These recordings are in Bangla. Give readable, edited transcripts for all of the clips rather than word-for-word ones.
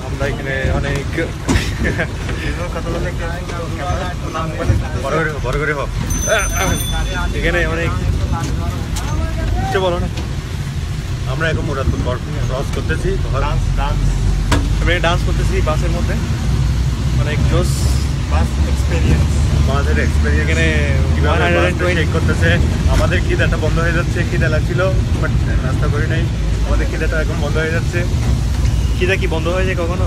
আমরা এখানে অনেক বড় করে হোক এখানে অনেক কিছু বলো না। আমরা এখন মুরাদপুর ক্রস করতেছি, আমি ডান্স করতেছি বাসের মধ্যে, অনেক জোস বাস এক্সপিরিয়েন্স। আমাদের এক্সপিরিয়েন্স এখানে চেক করতেছে। আমাদের খিদাটা বন্ধ হয়ে যাচ্ছে, খিদা লাগছিল বাট নাস্তা করি নাই। আমাদের খিদাটা এখন বন্ধ হয়ে যাচ্ছে। খিদা কি বন্ধ হয়ে যায় কখনো?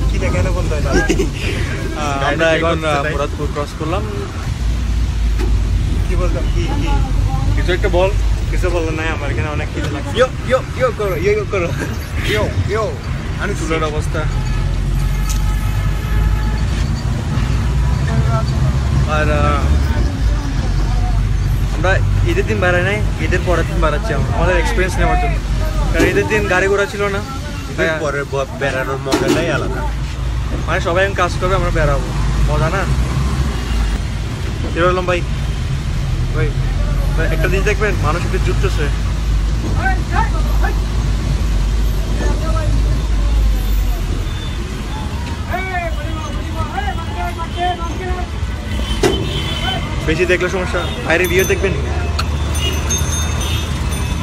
খিদা কেন বন্ধ হয় না? আমরা এখন মুরাদপুর ক্রস করলাম। কি বলতাম, কি কিছু একটা বল। কিছু বললো নাই, আমার এখানে অনেক খিদা লাগছে। ইয়ো করো আমি চুলের অবস্থা। আর আমরা ঈদের দিন বেড়াই নাই, ঈদের পরের দিন বেড়াচ্ছি আমাদের এক্সপিরিয়েন্স নেওয়ার জন্য। কারণ ঈদের দিন গাড়ি ঘোড়া ছিল না, পরে বেড়ানোর মজাটাই আলাদা। মানে সবাই এখন কাজ করবে, আমরা বেড়াবো, মজা না? বললাম ভাই একটা জিনিস দেখবেন, মানুষ একটু জুটতেছে। বেশি দেখলে সমস্যা, বাইরে ভিউ দেখবেন।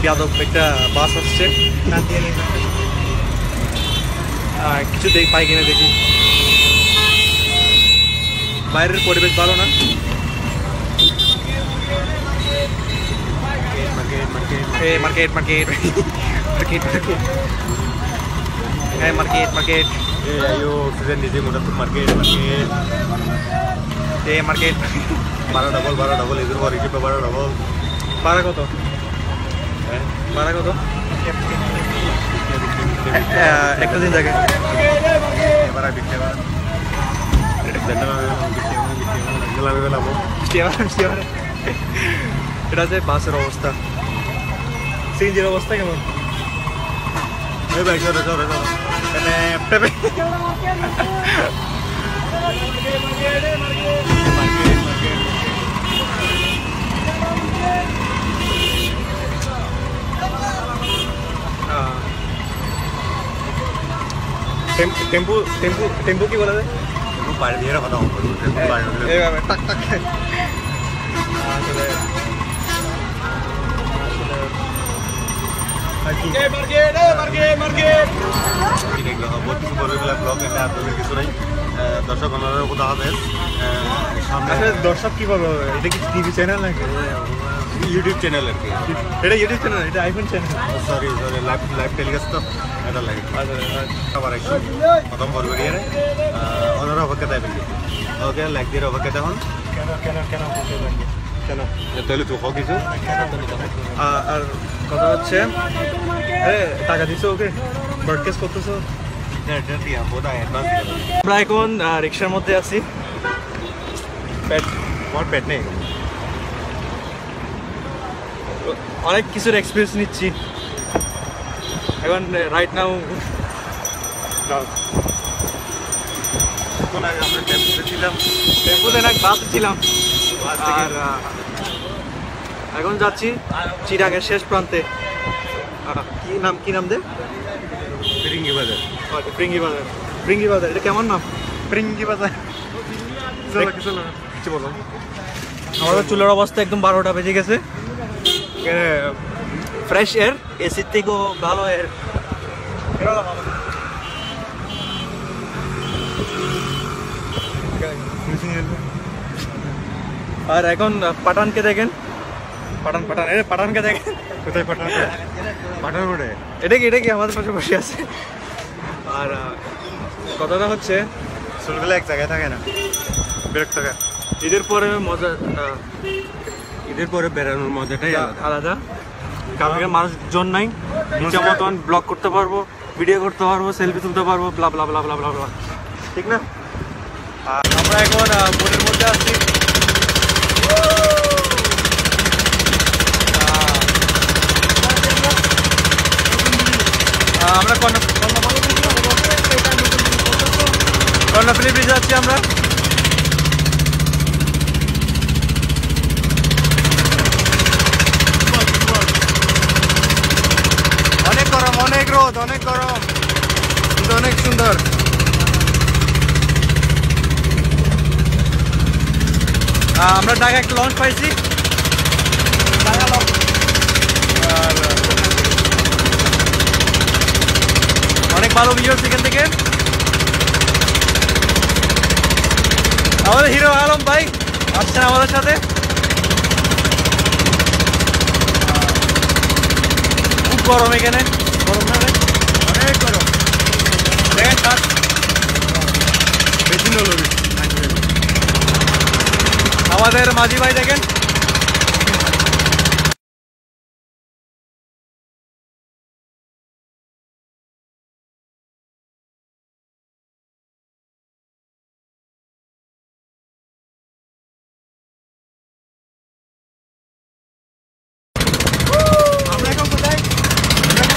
যাদব একটা বাস আসছে, কিছু পাই কিনে দেখি। বাইরের পরিবেশ ভালো না? Market ayo oksigen di sini udah tuh market bara double itu baru kita bara double para kok একটা দিন থাকে bara bikin এটা যে বাসের অবস্থা, সিএনজির অবস্থা কেমন? টেম্পু কি বলা যায়? বাইরে দিয়ে কথা এইভাবে টাক টাক। দর্শক দর্শক কি বলবো, এটা কি টিভি চ্যানেল নাকি ইউটিউব চ্যানেল আর কি? এটা ইউটিউব চ্যানেল, এটা iPhone channel. Sorry live telecast তো এটা লাগে। আবার প্রথম পরিবারে ওনারা অপেক্ষা দেবেন, ওকে লাইক দিয়ে অপেক্ষা দেখুন। কেন তাহলে তো হোক কিছু। আর কথা হচ্ছে, টাকা দিছো ওকে, ব্রডকাস্ট করতেছো। আমরা এখন রিক্সার মধ্যে আছি, পেট নেই, অনেক কিছুর এক্সপিরিয়েন্স নিচ্ছি এখন রাইট নাও। আমরা টেম্পুতে ছিলাম, টেম্পুতে না বাসে ছিলাম। আর এখন যাচ্ছি চিরাঙের শেষ প্রান্তে। কি নাম দে? ফিরিঙ্গি বাজার। ফিরিঙ্গি বাজার, এটা কেমন নাম? ফিরিঙ্গি বাজার কিছু বলো। আমাদের চুলের অবস্থা একদম 12টা বেজে গেছে। ফ্রেশ এয়ার, এসির থেকেও ভালো এয়ার। আর এখন পাঠানকে দেখেন, পাঠানকে দেখেন। কোথায় পাঠান রোডে? এটা কি আমাদের পাশে বসে আছে। আর কথাটা হচ্ছে, চুলগুলো এক জায়গায় থাকে না, বিরক্ত থাকে। ঈদের পরে মজা, ঈদের পরে বেড়ানোর মজাটাই আলাদা। কারণ মানুষ জন নাই, ইচ্ছা মতন ব্লগ করতে পারবো, ভিডিও করতে পারবো, সেলফি তুলতে পারবো, ব্লা ব্লা ব্লা ব্লা ব্লা ব্লা, ঠিক না? আমরা এখন বোটের মধ্যে আছি। আমরা কর্ণফুলী ব্রিজে যাচ্ছি আমরা। অনেক গরম, অনেক রোদ, অনেক গরম, কিন্তু অনেক সুন্দর। আমরা ঢাকা একটা লঞ্চ পাইছি, অনেক ভালো ভিউ সেখান থেকে। আমাদের হিরো আলম ভাই আসছেন আমাদের সাথে। খুব গরম এখানে, গরম না ভাই? অনেক গরম। দেখেন কাজ বেশি নলবি। আমাদের মাঝি ভাই দেখেন,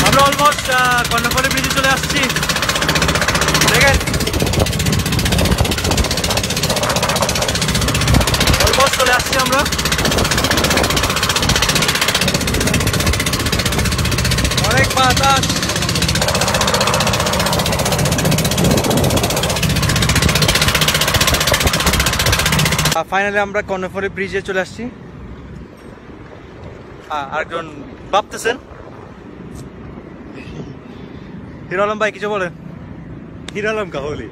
আমরা অলমোস্ট কর্ণফুলী ব্রিজে চলে আসছি। দেখেন অলমোস্ট চলে আসছি আমরা। অনেক বাতাস, ফাইনালি আমরা কর্ণফুলী ব্রিজে চলে আসছি। আরেকজন ভাবতেছেন, হিরো আলম ভাই কিছু বলেন। হিরো আলম কাহলি